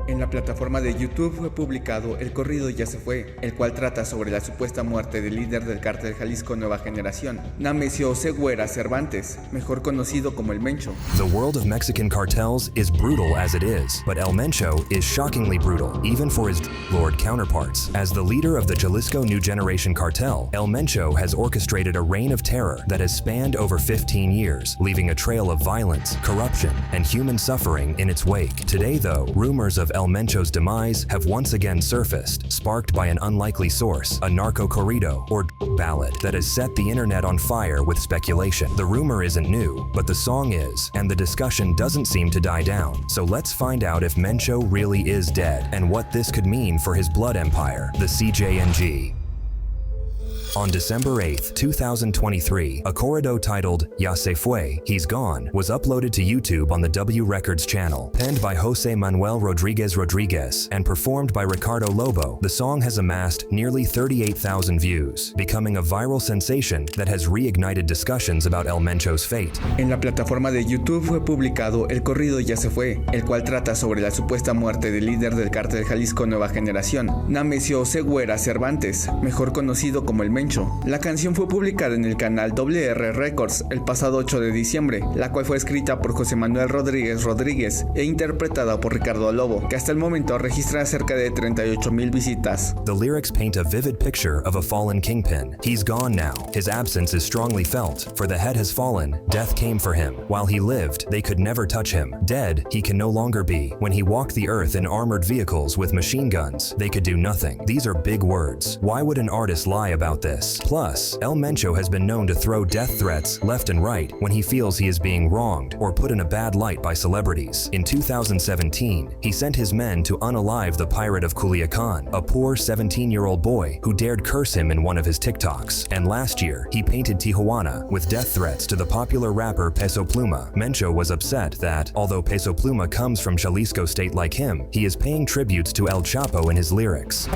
En la plataforma de YouTube fue publicado El corrido ya se fue, el cual trata sobre la supuesta muerte del líder del cártel Jalisco Nueva Generación, Nemesio Segura Cervantes, mejor conocido como el Mencho. The world of Mexican cartels is brutal as it is, but El Mencho is shockingly brutal, even for his lord counterparts. As the leader of the Jalisco New Generation Cartel, El Mencho has orchestrated a reign of terror that has spanned over 15 years, leaving a trail of violence, corruption, and human suffering in its wake. Today, though, rumors of El Mencho's demise have once again surfaced, sparked by an unlikely source, a Narcocorrido, or ballad, that has set the internet on fire with speculation. The rumor isn't new, but the song is, and the discussion doesn't seem to die down. So let's find out if Mencho really is dead, and what this could mean for his blood empire, the CJNG. On December 8, 2023, a corrido titled Ya se fue, He's Gone, was uploaded to YouTube on the W Records channel. Penned by Jose Manuel Rodriguez and performed by Ricardo Lobo, the song has amassed nearly 38,000 views, becoming a viral sensation that has reignited discussions about El Mencho's fate. En la plataforma de YouTube fue publicado El corrido ya se fue, el cual trata sobre la supuesta muerte del líder del cártel Jalisco Nueva Generación, Nemesio Segura Cervantes, mejor conocido como el Mencho. La canción fue publicada en el canal WR Records el pasado 8 de diciembre, la cual fue escrita por José Manuel Rodriguez e interpretada por Ricardo Lobo, que hasta el momento registra cerca de 38,000 visitas. The lyrics paint a vivid picture of a fallen kingpin. He's gone now. His absence is strongly felt, for the head has fallen, death came for him. While he lived, they could never touch him. Dead, he can no longer be. When he walked the earth in armored vehicles with machine guns, they could do nothing. These are big words. Why would an artist lie about this? Plus, El Mencho has been known to throw death threats left and right when he feels he is being wronged or put in a bad light by celebrities. In 2017, he sent his men to unalive the pirate of Culiacan, a poor 17-year-old boy who dared curse him in one of his TikToks. And last year, he painted Tijuana with death threats to the popular rapper Peso Pluma. Mencho was upset that, although Peso Pluma comes from Jalisco state like him, he is paying tributes to El Chapo in his lyrics.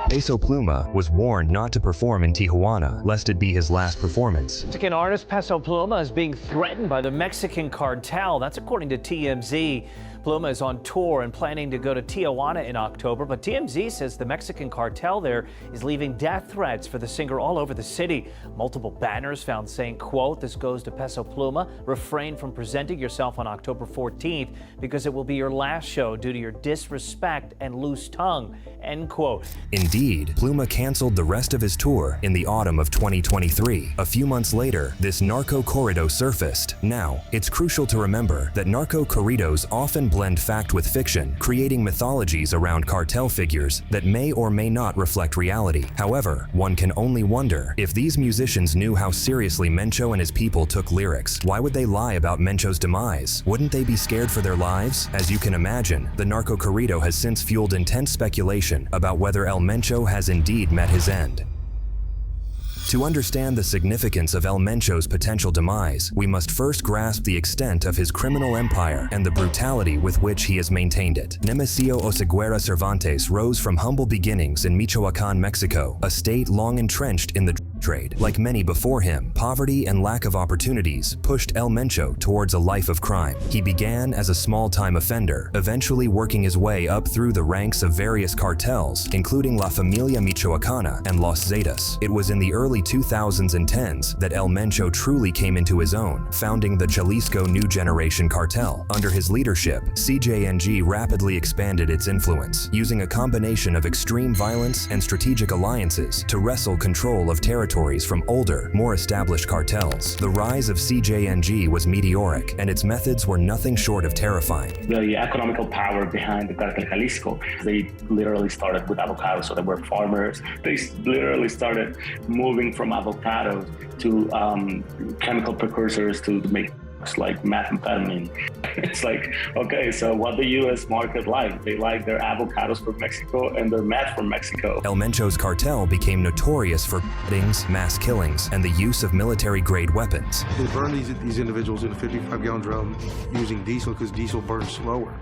Peso Pluma was warned not to perform in Tijuana, lest it be his last performance. Mexican artist Peso Pluma is being threatened by the Mexican cartel. That's according to TMZ. Pluma is on tour and planning to go to Tijuana in October, but TMZ says the Mexican cartel there is leaving death threats for the singer all over the city. Multiple banners found saying, quote, "This goes to Peso Pluma. Refrain from presenting yourself on October 14th because it will be your last show due to your disrespect and loose tongue," end quote. Indeed, Pluma canceled the rest of his tour in the autumn of 2023. A few months later, this Narcocorrido surfaced. Now, it's crucial to remember that Narcocorridos often blend fact with fiction, creating mythologies around cartel figures that may or may not reflect reality. However, one can only wonder if these musicians knew how seriously Mencho and his people took lyrics. Why would they lie about Mencho's demise? Wouldn't they be scared for their lives? As you can imagine, the Narcocorrido has since fueled intense speculation about whether El Mencho has indeed met his end. To understand the significance of El Mencho's potential demise, we must first grasp the extent of his criminal empire and the brutality with which he has maintained it. Nemesio Oseguera Cervantes rose from humble beginnings in Michoacán, Mexico, a state long entrenched in the trade. Like many before him, poverty and lack of opportunities pushed El Mencho towards a life of crime. He began as a small-time offender, eventually working his way up through the ranks of various cartels, including La Familia Michoacana and Los Zetas. It was in the early 2000s and 10s that El Mencho truly came into his own, founding the Jalisco New Generation Cartel. Under his leadership, CJNG rapidly expanded its influence, using a combination of extreme violence and strategic alliances to wrestle control of territories from older, more established cartels. The rise of CJNG was meteoric, and its methods were nothing short of terrifying. The economical power behind the Cartel Jalisco, they literally started with avocados, so they were farmers. They literally started moving from avocados to chemical precursors to make It's like methamphetamine. It's like, okay, so what the U.S. market like? They like their avocados from Mexico and their meth from Mexico. El Mencho's cartel became notorious for beatings, mass killings, and the use of military-grade weapons. They burn these individuals in a 55-gallon drum using diesel because diesel burns slower.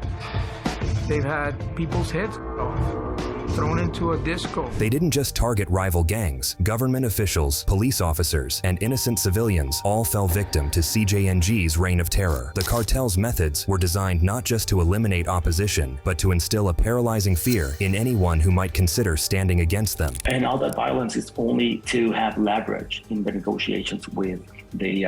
They've had people's heads off, thrown into a disco. They didn't just target rival gangs. Government officials, police officers, and innocent civilians all fell victim to CJNG's reign of terror. The cartel's methods were designed not just to eliminate opposition, but to instill a paralyzing fear in anyone who might consider standing against them. And all that violence is only to have leverage in the negotiations with the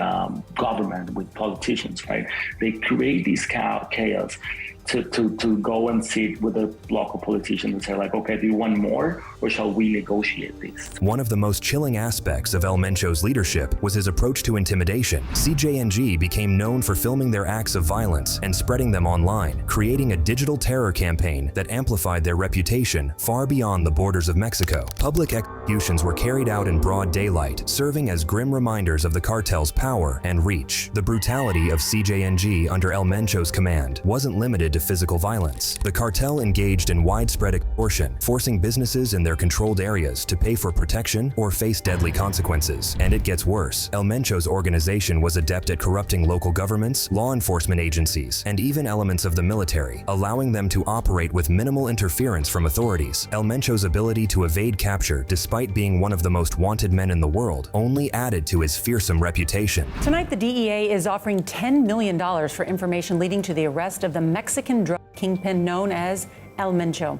government, with politicians, right? They create these chaos to go and sit with the local politicians and say like, okay, do you want more or shall we negotiate this? One of the most chilling aspects of El Mencho's leadership was his approach to intimidation. CJNG became known for filming their acts of violence and spreading them online, creating a digital terror campaign that amplified their reputation far beyond the borders of Mexico. Public executions were carried out in broad daylight, serving as grim reminders of the cartel's power and reach. The brutality of CJNG under El Mencho's command wasn't limited to physical violence. The cartel engaged in widespread extortion, forcing businesses in their controlled areas to pay for protection or face deadly consequences. And it gets worse. El Mencho's organization was adept at corrupting local governments, law enforcement agencies, and even elements of the military, allowing them to operate with minimal interference from authorities. El Mencho's ability to evade capture, despite being one of the most wanted men in the world, only added to his fearsome reputation. Tonight, the DEA is offering $10 million for information leading to the arrest of the Mexican drug kingpin known as El Mencho.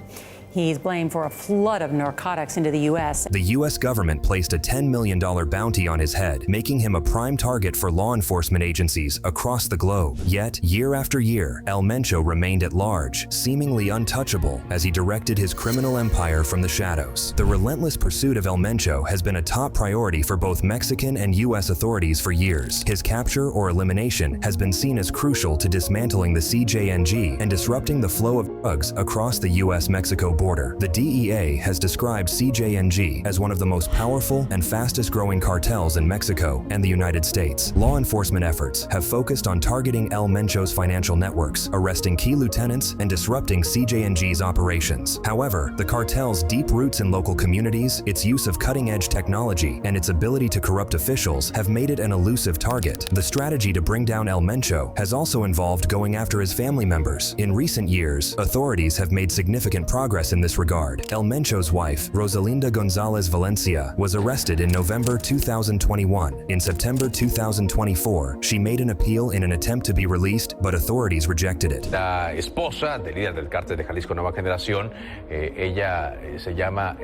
He's blamed for a flood of narcotics into the U.S. The U.S. government placed a $10 million bounty on his head, making him a prime target for law enforcement agencies across the globe. Yet, year after year, El Mencho remained at large, seemingly untouchable as he directed his criminal empire from the shadows. The relentless pursuit of El Mencho has been a top priority for both Mexican and U.S. authorities for years. His capture or elimination has been seen as crucial to dismantling the CJNG and disrupting the flow of drugs across the U.S.-Mexico border. The DEA has described CJNG as one of the most powerful and fastest-growing cartels in Mexico and the United States. Law enforcement efforts have focused on targeting El Mencho's financial networks, arresting key lieutenants, and disrupting CJNG's operations. However, the cartel's deep roots in local communities, its use of cutting-edge technology, and its ability to corrupt officials have made it an elusive target. The strategy to bring down El Mencho has also involved going after his family members. In recent years, authorities have made significant progress in this regard. El Mencho's wife, Rosalinda Gonzalez Valencia, was arrested in November 2021. In September 2024, she made an appeal in an attempt to be released, but authorities rejected it. La esposa del líder del cártel de Jalisco Nueva Generación, ella se llama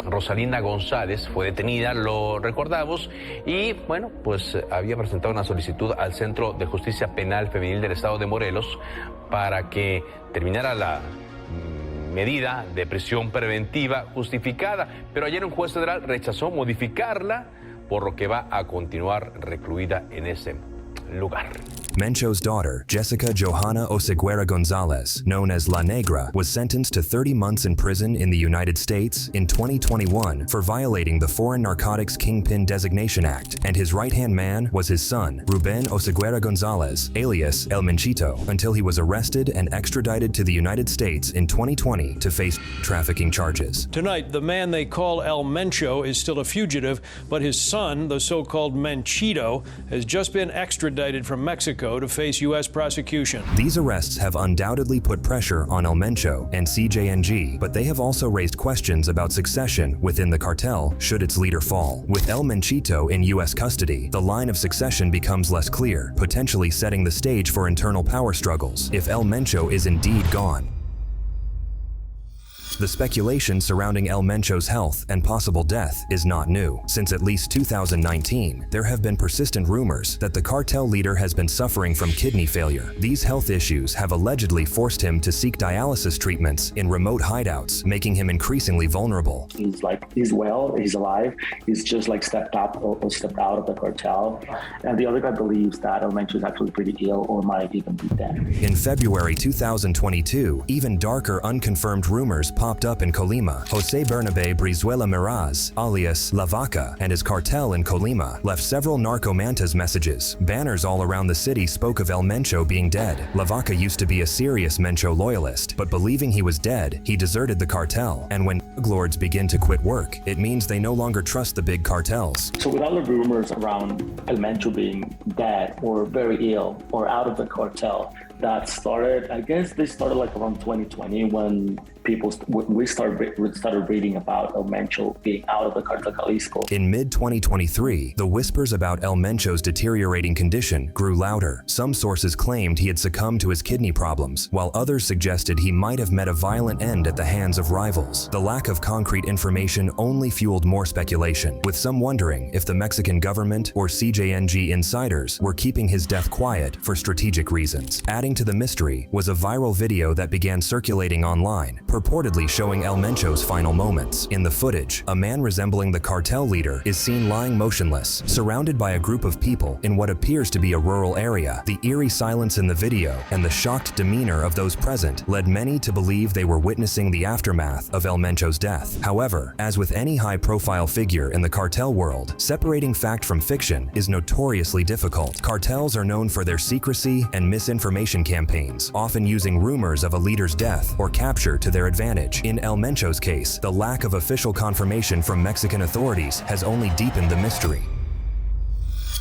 Rosalinda González, fue detenida, lo recordamos, y bueno, pues había presentado una solicitud al Centro de Justicia Penal Femenil del Estado de Morelos para que terminara la medida de prisión preventiva justificada, pero ayer un juez federal rechazó modificarla, por lo que va a continuar recluida en ese lugar. Mencho's daughter, Jessica Johanna Oseguera Gonzalez, known as La Negra, was sentenced to 30 months in prison in the United States in 2021 for violating the Foreign Narcotics Kingpin Designation Act, and his right-hand man was his son, Ruben Oseguera Gonzalez, alias El Menchito, until he was arrested and extradited to the United States in 2020 to face trafficking charges. Tonight, the man they call El Mencho is still a fugitive, but his son, the so-called Menchito, has just been extradited from Mexico to face U.S. prosecution. These arrests have undoubtedly put pressure on El Mencho and CJNG, but they have also raised questions about succession within the cartel should its leader fall. With El Menchito in U.S. custody, the line of succession becomes less clear, potentially setting the stage for internal power struggles if El Mencho is indeed gone. The speculation surrounding El Mencho's health and possible death is not new. Since at least 2019, there have been persistent rumors that the cartel leader has been suffering from kidney failure. These health issues have allegedly forced him to seek dialysis treatments in remote hideouts, making him increasingly vulnerable. He's well, he's alive, he's just like stepped up or stepped out of the cartel. And the other guy believes that El Mencho is actually pretty ill or might even be dead. In February 2022, even darker unconfirmed rumors popped up in Colima. Jose Bernabe Brizuela Miraz, alias La Vaca, and his cartel in Colima left several narcomantas messages. Banners all around the city spoke of El Mencho being dead. La Vaca used to be a serious Mencho loyalist, but believing he was dead, he deserted the cartel. And when drug lords begin to quit work, it means they no longer trust the big cartels. So with all the rumors around El Mencho being dead or very ill or out of the cartel, that started, I guess they started like around 2020 when we started reading about El Mencho being out of the cartel Jalisco. In mid-2023, the whispers about El Mencho's deteriorating condition grew louder. Some sources claimed he had succumbed to his kidney problems, while others suggested he might have met a violent end at the hands of rivals. The lack of concrete information only fueled more speculation, with some wondering if the Mexican government or CJNG insiders were keeping his death quiet for strategic reasons. Adding to the mystery was a viral video that began circulating online, purportedly showing El Mencho's final moments. In the footage, a man resembling the cartel leader is seen lying motionless, surrounded by a group of people in what appears to be a rural area. The eerie silence in the video and the shocked demeanor of those present led many to believe they were witnessing the aftermath of El Mencho's death. However, as with any high-profile figure in the cartel world, separating fact from fiction is notoriously difficult. Cartels are known for their secrecy and misinformation campaigns, often using rumors of a leader's death or capture to their advantage. In El Mencho's case, the lack of official confirmation from Mexican authorities has only deepened the mystery.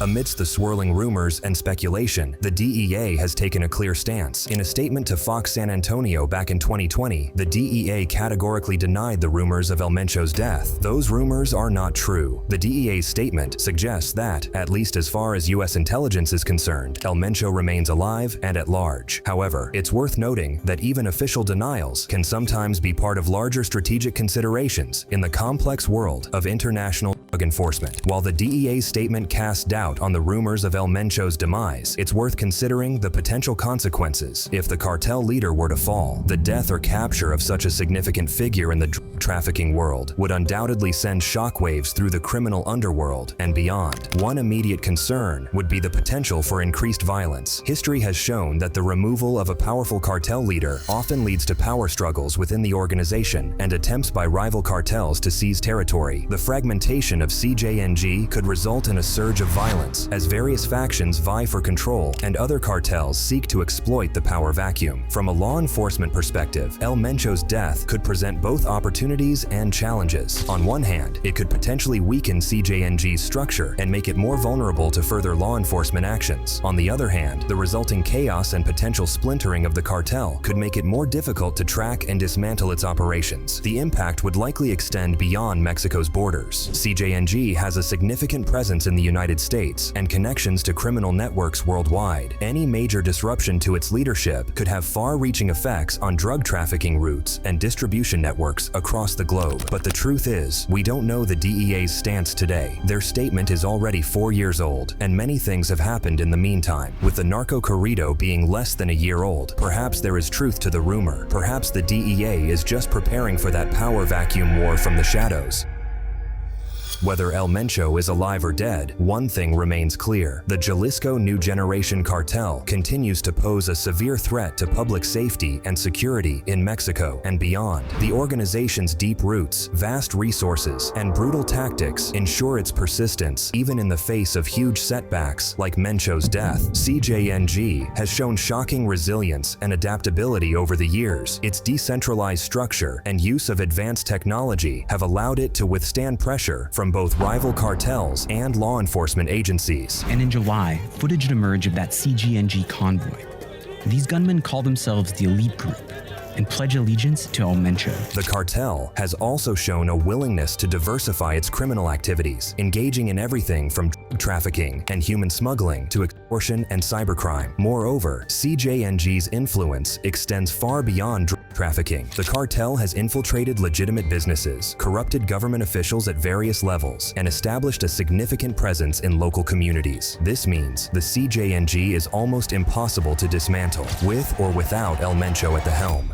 Amidst the swirling rumors and speculation, the DEA has taken a clear stance. In a statement to Fox San Antonio back in 2020, the DEA categorically denied the rumors of El Mencho's death. Those rumors are not true. The DEA's statement suggests that, at least as far as U.S. intelligence is concerned, El Mencho remains alive and at large. However, it's worth noting that even official denials can sometimes be part of larger strategic considerations in the complex world of international drug enforcement. While the DEA's statement casts doubt on the rumors of El Mencho's demise, it's worth considering the potential consequences if the cartel leader were to fall. The death or capture of such a significant figure in the drug trafficking world would undoubtedly send shockwaves through the criminal underworld and beyond. One immediate concern would be the potential for increased violence. History has shown that the removal of a powerful cartel leader often leads to power struggles within the organization and attempts by rival cartels to seize territory. The fragmentation of CJNG could result in a surge of violence as various factions vie for control and other cartels seek to exploit the power vacuum. From a law enforcement perspective, El Mencho's death could present both opportunities and challenges. On one hand, it could potentially weaken CJNG's structure and make it more vulnerable to further law enforcement actions. On the other hand, the resulting chaos and potential splintering of the cartel could make it more difficult to track and dismantle its operations. The impact would likely extend beyond Mexico's borders. CJNG has a significant presence in the United States and connections to criminal networks worldwide. Any major disruption to its leadership could have far-reaching effects on drug trafficking routes and distribution networks across the globe. But the truth is, we don't know the DEA's stance today. Their statement is already 4 years old, and many things have happened in the meantime. With the Narcocorrido being less than a year old, perhaps there is truth to the rumor. Perhaps the DEA is just preparing for that power vacuum war from the shadows. Whether El Mencho is alive or dead, one thing remains clear. The Jalisco New Generation Cartel continues to pose a severe threat to public safety and security in Mexico and beyond. The organization's deep roots, vast resources, and brutal tactics ensure its persistence even in the face of huge setbacks like Mencho's death. CJNG has shown shocking resilience and adaptability over the years. Its decentralized structure and use of advanced technology have allowed it to withstand pressure from both rival cartels and law enforcement agencies. And in July, footage emerged of that CGNG convoy. These gunmen call themselves the Elite Group and pledge allegiance to El Mencho. The cartel has also shown a willingness to diversify its criminal activities, engaging in everything from drug trafficking and human smuggling to extortion and cybercrime. Moreover, CJNG's influence extends far beyond drug trafficking. The cartel has infiltrated legitimate businesses, corrupted government officials at various levels, and established a significant presence in local communities. This means the CJNG is almost impossible to dismantle, with or without El Mencho at the helm.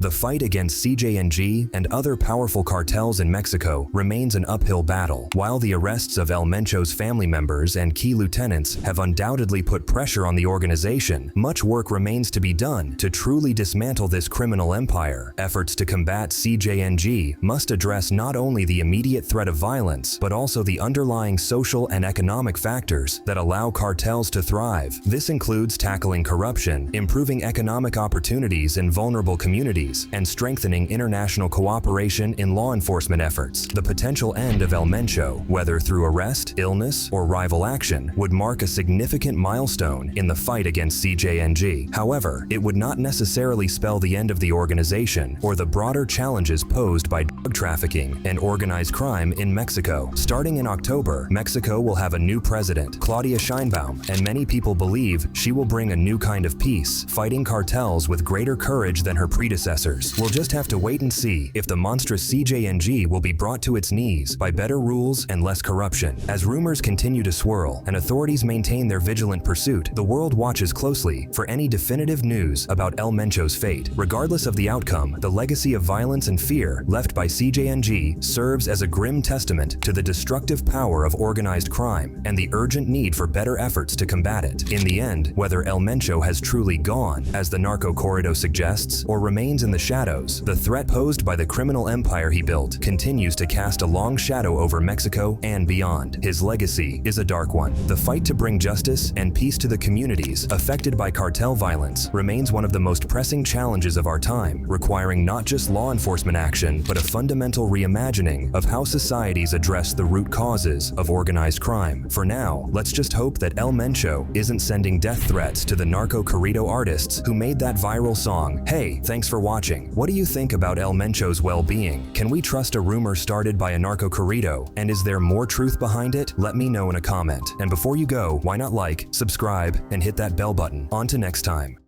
The fight against CJNG and other powerful cartels in Mexico remains an uphill battle. While the arrests of El Mencho's family members and key lieutenants have undoubtedly put pressure on the organization, much work remains to be done to truly dismantle this criminal empire. Efforts to combat CJNG must address not only the immediate threat of violence, but also the underlying social and economic factors that allow cartels to thrive. This includes tackling corruption, improving economic opportunities in vulnerable communities, and strengthening international cooperation in law enforcement efforts. The potential end of El Mencho, whether through arrest, illness, or rival action, would mark a significant milestone in the fight against CJNG. However, it would not necessarily spell the end of the organization or the broader challenges posed by drug trafficking and organized crime in Mexico. Starting in October, Mexico will have a new president, Claudia Sheinbaum, and many people believe she will bring a new kind of peace, fighting cartels with greater courage than her predecessors. We'll just have to wait and see if the monstrous CJNG will be brought to its knees by better rules and less corruption. As rumors continue to swirl and authorities maintain their vigilant pursuit, the world watches closely for any definitive news about El Mencho's fate. Regardless of the outcome, the legacy of violence and fear left by CJNG serves as a grim testament to the destructive power of organized crime and the urgent need for better efforts to combat it. In the end, whether El Mencho has truly gone, as the Narcocorrido suggests, or remains in the shadows, the threat posed by the criminal empire he built continues to cast a long shadow over Mexico and beyond. His legacy is a dark one. The fight to bring justice and peace to the communities affected by cartel violence remains one of the most pressing challenges of our time, requiring not just law enforcement action, but a fundamental reimagining of how societies address the root causes of organized crime. For now, let's just hope that El Mencho isn't sending death threats to the Narcocorrido artists who made that viral song. Hey, thanks for watching. What do you think about El Mencho's well-being? Can we trust a rumor started by a Narcocorrido? And is there more truth behind it? Let me know in a comment. And before you go, why not like, subscribe, and hit that bell button. On to next time.